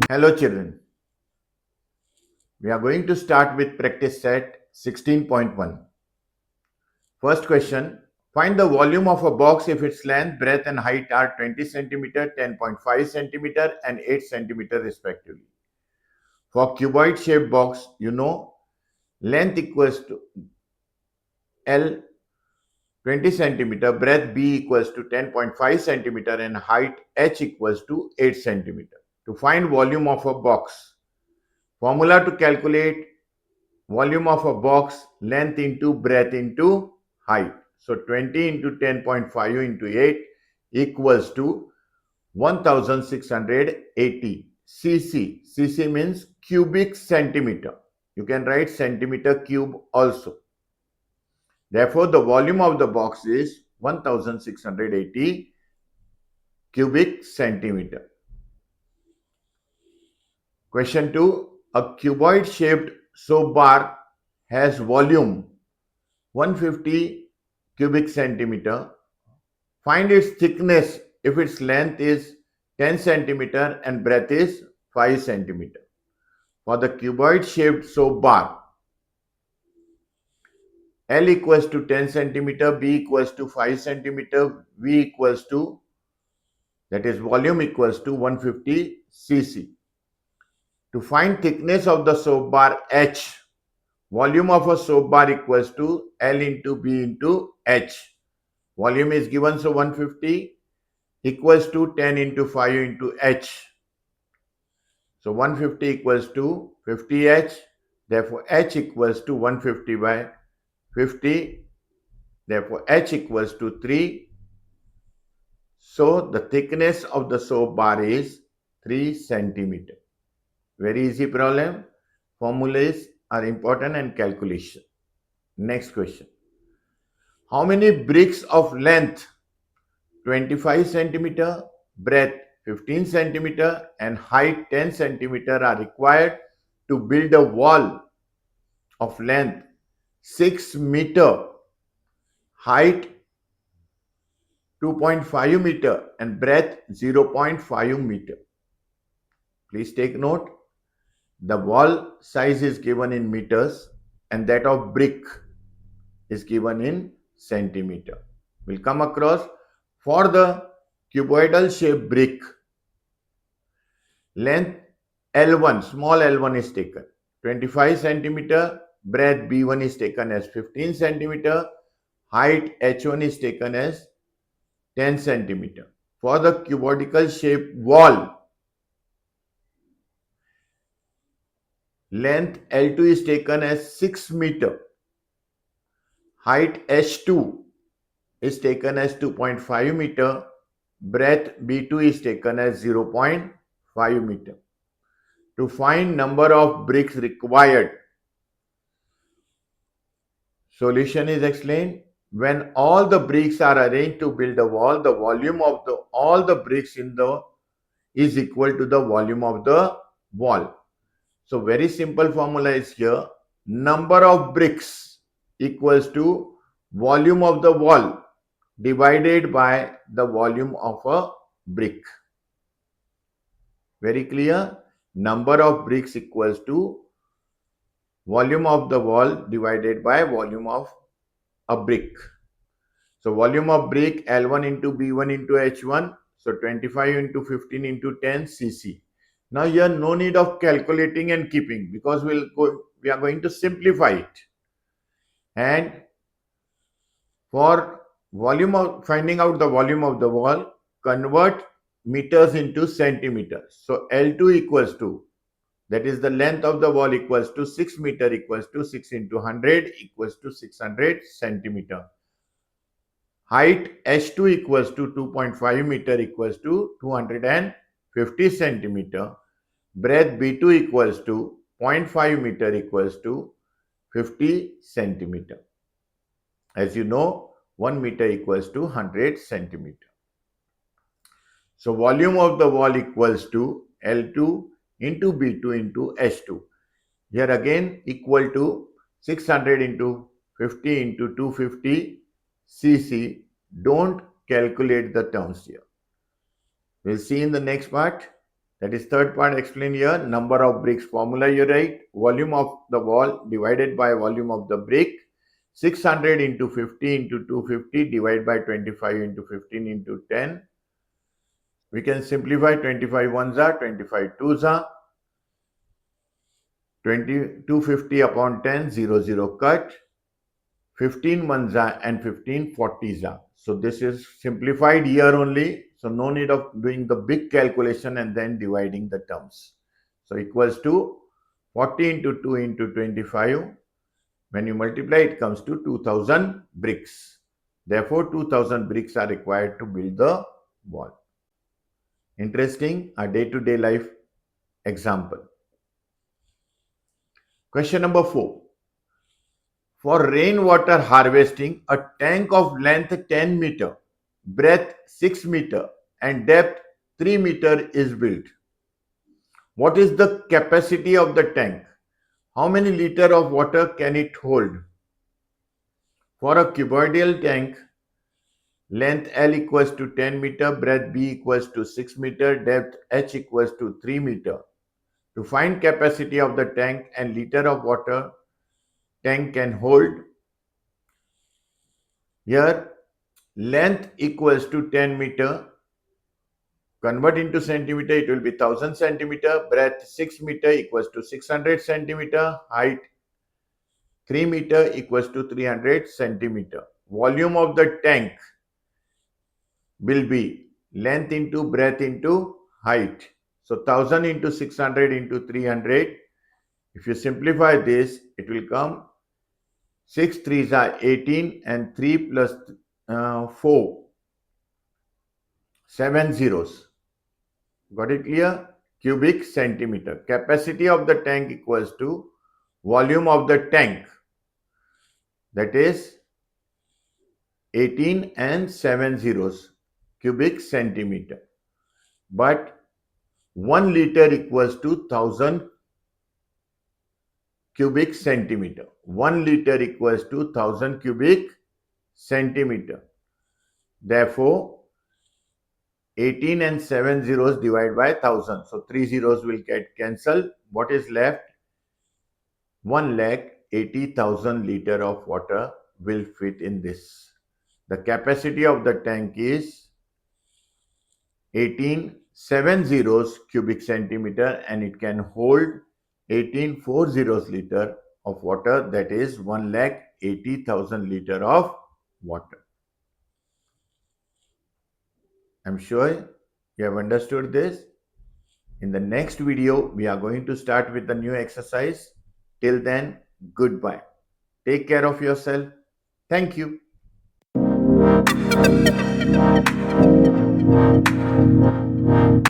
Hello children, we are going to start with practice set 16.1. First question, find the volume of a box if its length, breadth and height are 20 centimeter, 10.5 centimeter and 8 centimeter respectively. For cuboid shaped box, you know length equals to L 20 centimeter, breadth B equals to 10.5 centimeter and height H equals to 8 centimeter. To find volume of a box, formula to calculate volume of a box, length into breadth into height. So 20 into 10.5 into 8 equals to 1680 cc. Cc means cubic centimeter. You can write centimeter cube also. Therefore, the volume of the box is 1680 cubic centimeter. Question 2. A cuboid shaped soap bar has volume 150 cubic centimeter. Find its thickness if its length is 10 centimeter and breadth is 5 centimeter. For the cuboid shaped soap bar, L equals to 10 centimeter, B equals to 5 centimeter, V equals to, that is volume equals to 150 cc. To find thickness of the soap bar H, volume of a soap bar equals to L into B into H. Volume is given, so 150 equals to 10 into 5 into H. So 150 equals to 50H. Therefore, H equals to 150 by 50. Therefore, H equals to 3. So the thickness of the soap bar is 3 centimeter. Very easy problem. Formulas are important and calculation. Next question. How many bricks of length 25 centimeter, breadth 15 centimeter and height 10 centimeter are required to build a wall of length 6 meter, height 2.5 meter and breadth 0.5 meter. Please take note, the wall size is given in meters and that of brick is given in centimeter. We'll come across for the cuboidal shaped brick, length L1, small L1 is taken, 25 centimeter, breadth B1 is taken as 15 centimeter, height H1 is taken as 10 centimeter. For the cuboidal shaped wall, length L2 is taken as 6 meter, height H2 is taken as 2.5 meter, breadth B2 is taken as 0.5 meter. To find number of bricks required, solution is explained. When all the bricks are arranged to build a wall, the volume of all the bricks in the is equal to the volume of the wall. So very simple formula is here. Number of bricks equals to volume of the wall divided by the volume of a brick. Very clear? Number of bricks equals to volume of the wall divided by volume of a brick. So volume of brick L1 into B1 into H1. So 25 into 15 into 10 cc. Now here no need of calculating and keeping because we are going to simplify it. And for volume of finding out the volume of the wall, convert meters into centimeters. So L2 equals to, that is the length of the wall equals to 6 meter equals to 6 into 100 equals to 600 centimeter. Height H2 equals to 2.5 meter equals to 250 centimeter. Breadth B2 equals to 0.5 meter equals to 50 centimeter. As you know, 1 meter equals to 100 centimeter. So volume of the wall equals to L2 into B2 into H2. Here again equal to 600 into 50 into 250 cc. Don't calculate the terms here. We'll see in the next part. That is third part explained here. Number of bricks formula you write. Volume of the wall divided by volume of the brick. 600 into 50 into 250 divided by 25 into 15 into 10. We can simplify 25 ones are 25 twos are 250 upon 10, 0, 0 cut. 15 ones are and 15 40s are. So this is simplified here only. So no need of doing the big calculation and then dividing the terms. So equals to 40 into 2 into 25. When you multiply, it comes to 2000 bricks. Therefore, 2000 bricks are required to build the wall. Interesting, a day-to-day life example. Question number 4. For rainwater harvesting, a tank of length 10 meter, breadth 6 meter and depth 3 meter is built. What is the capacity of the tank? How many liter of water can it hold? For a cuboidal tank, length L equals to 10 meter, breadth B equals to 6 meter, depth H equals to 3 meter. To find capacity of the tank and liter of water tank can hold, here length equals to 10 meter, convert into centimeter, it will be 1000 centimeter, breadth 6 meter equals to 600 centimeter, height 3 meter equals to 300 centimeter. Volume of the tank will be length into breadth into height. So 1000 into 600 into 300. If you simplify this, it will come 6 3s are 18 and 3 plus 4, 7 zeros. Got it clear? Cubic centimeter. Capacity of the tank equals to volume of the tank. That is 18 and 7 zeros. Cubic centimeter. But 1 liter equals to 1000 cubic centimeter. 1 liter equals to 1000 cubic centimeter. Therefore, 18 and 7 zeros divided by 1000. So 3 zeros will get cancelled. What is left? 1,80,000 liter of water will fit in this. The capacity of the tank is 18 7 zeros cubic centimeter and it can hold 18 4 zeros liter of water, that is 1,80,000 liter of water. I'm sure you have understood this. In the next video, we are going to start with the new exercise. Till then, goodbye. Take care of yourself. Thank you.